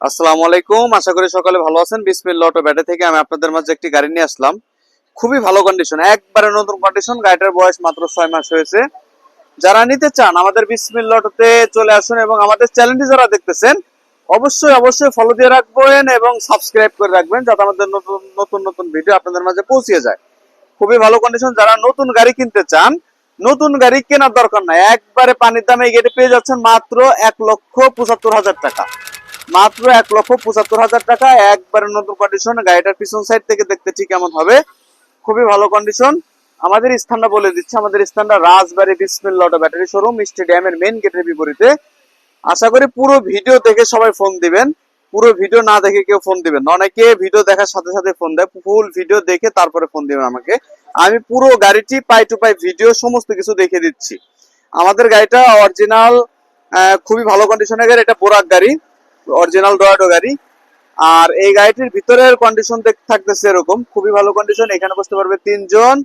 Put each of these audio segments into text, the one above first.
আসসালামু আলাইকুম, আশা করি সকালে ভালো আছেন। বিসমিল্লাহ অটো ব্যাটারি থেকে আমি আপনাদের মাঝে একটি গাড়ি নিয়ে আসলাম। খুবই ভালো কন্ডিশন, একবারে নতুন কন্ডিশন। গাড়িটার বয়স মাত্র 6 মাস হয়েছে। যারা নিতে চান আমাদের বিসমিল্লাহ অটোতে চলে আসুন এবং আমাদের চ্যানেলটি যারা দেখতেছেন অবশ্যই অবশ্যই ফলো দিয়ে রাখবেন এবং সাবস্ক্রাইব করে রাখবেন, যাতে আমাদের নতুন নতুন নতুন ভিডিও আপনাদের মাঝে পৌঁছে যায়। খুবই ভালো কন্ডিশন। যারা নতুন গাড়ি কিনতে চান, নতুন গাড়ি কেনার দরকার নাই, একবারে পানির দামে এই গাড়ি পেয়ে যাচ্ছেন মাত্র 1,75,000 টাকা। মাত্র 1,75,000 টাকা, একবারে নতুন কন্ডিশন। গাড়িটার পিছন সাইড থেকে দেখতে ঠিক কেমন হবে, খুবই ভালো কন্ডিশন। আমাদের স্থানটা বলে দিচ্ছি, আমাদের স্থানটা রাজবাড়ী বিসমিল্লাহ অটো ব্যাটারি শোরুম, স্টেডিয়ামের মেইন গেটের বিপরীতে। আশা করি পুরো ভিডিও দেখে সবাই ফোন দিবেন, পুরো ভিডিও না দেখে কেউ ফোন দিবেন না। অনেকে ভিডিও দেখার সাথে সাথে ফোন দেয়, ফুল ভিডিও দেখে তারপরে ফোন দিবেন আমাকে। আমি পুরো গাড়িটি পাই টু পাই ভিডিও সমস্ত কিছু দেখে দিচ্ছি। আমাদের গাড়িটা অরিজিনাল, খুবই ভালো কন্ডিশনের গাড়ি। এটা বোরাক গাড়ি, অরিজিনাল ডোয়াডো গাড়ি। আর এই গাড়িটির ভিতরের কন্ডিশন থাকতেছে এরকম, খুবই ভালো কন্ডিশন। এখানে বসতে পারবে 3 জন,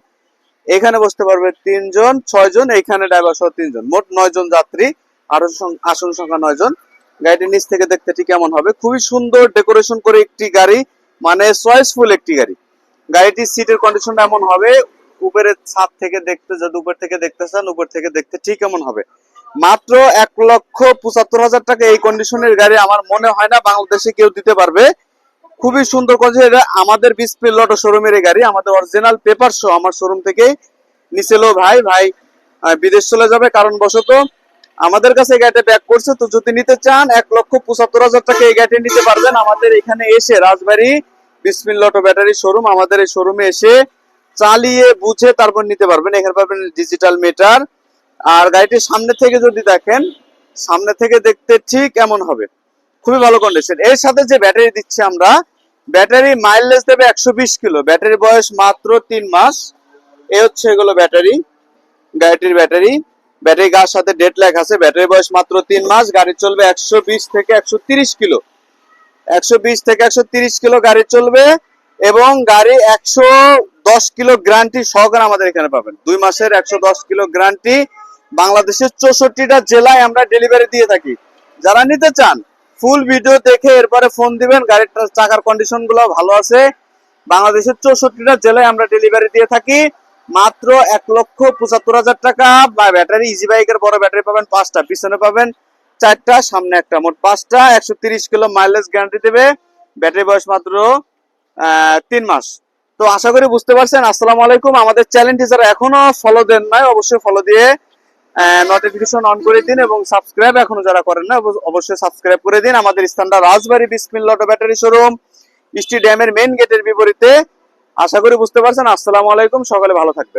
এখানে বসতে পারবে 3 জন, 6 জন, এখানে ড্রাইভার সহ 3 জন, মোট 9 জন যাত্রী। আর আসন সংখ্যা 9 জন। গাড়িটির নিচ থেকে দেখতে ঠিক কেমন হবে, খুবই সুন্দর ডেকোরেশন করে একটি গাড়ি, মানে চয়েসফুল একটি গাড়ি। গাড়িটির সিটের কন্ডিশনটা এমন হবে, উপরের ছাদ থেকে দেখতে, যদি উপর থেকে দেখতে চান উপর থেকে দেখতে ঠিক কেমন হবে। মাত্র 1,75,000 টাকা এই কন্ডিশনের গাড়ি আমার মনে হয় না বাংলাদেশে কেউ দিতে পারবে। খুবই সুন্দর করেছে। এটা আমাদের বিসমিল্লাহ অটো শোরুমের গাড়ি, আমাদের অরিজিনাল পেপার সহ আমার শোরুম থেকে নিছিল। ভাই বিদেশ চলে যাবে কারণ বশত আমাদের কাছে এই গাড়িটা ব্যাক করছে। তো যদি নিতে চান 1,75,000 টাকা এই গাড়িটি নিতে পারবেন আমাদের এখানে এসে, রাজবাড়ী বিসমিল্লাহ অটো ব্যাটারি শোরুম। আমাদের এই শোরুমে এসে চালিয়ে বুঝে তারপর নিতে পারবেন। এখানে পাবেন ডিজিটাল মিটার। আর গাড়িটির সামনে থেকে যদি দেখেন, সামনে থেকে দেখতে ঠিক এমন হবে, খুবই ভালো কন্ডিশন। এর সাথে যে ব্যাটারি দিচ্ছি আমরা, ব্যাটারি মাইলেজ দেবে 120 কিলো। ব্যাটারি বয়স মাত্র 3 মাস। এ হচ্ছে এগুলো ব্যাটারি, গাড়িটির ব্যাটারি। ব্যাটারি গার সাথে ডেট লেখা আছে। ব্যাটারি বয়স মাত্র 3 মাস। গাড়ি চলবে 120 থেকে 130 কিলো, 120 থেকে 130 কিলো গাড়ি চলবে। এবং গাড়ি 110 কিলো গ্যারান্টি সহকারে আমাদের এখানে পাবেন। 2 মাসের 110 কিলো গ্যারান্টি। বাংলাদেশের 64টা জেলায় আমরা ডেলিভারি দিয়ে থাকি। যারা নিতে চান ফুল ভিডিও দেখে এরপরে ফোন দিবেন। গাড়ির চাকার কন্ডিশন গুলো ভালো আছে। বাংলাদেশের 64টা জেলায় আমরা ডেলিভারি দিয়ে থাকি। মাত্র 1,75,000 টাকা। ব্যাটারি ইজি বাইকের বড় ব্যাটারি পাবেন 5টা, পিছনে পাবেন 4টা, সামনে একটা, মোট 5টা। 130 কিলো মাইলেজ গ্যারান্টি দেবে। ব্যাটারি বয়স মাত্র 3 মাস। তো আশা করি বুঝতে পারছেন। আসসালামু আলাইকুম। আমাদের চ্যানেলটি যারা এখনো ফলো দেন নাই অবশ্যই ফলো দিয়ে নোটিফিকেশন অন করে দিন এবং সাবস্ক্রাইব এখনো যারা করেন না অবশ্যই সাবস্ক্রাইব করে দিন। আমাদের স্থানটা রাজবাড়ী বিসমিল্লাহ অটো ব্যাটারি শোরুম, স্টেডিয়ামের মেইন গেটের বিপরীতে। আশা করি বুঝতে পারছেন। আসসালামু আলাইকুম, সকালে ভালো থাকবেন।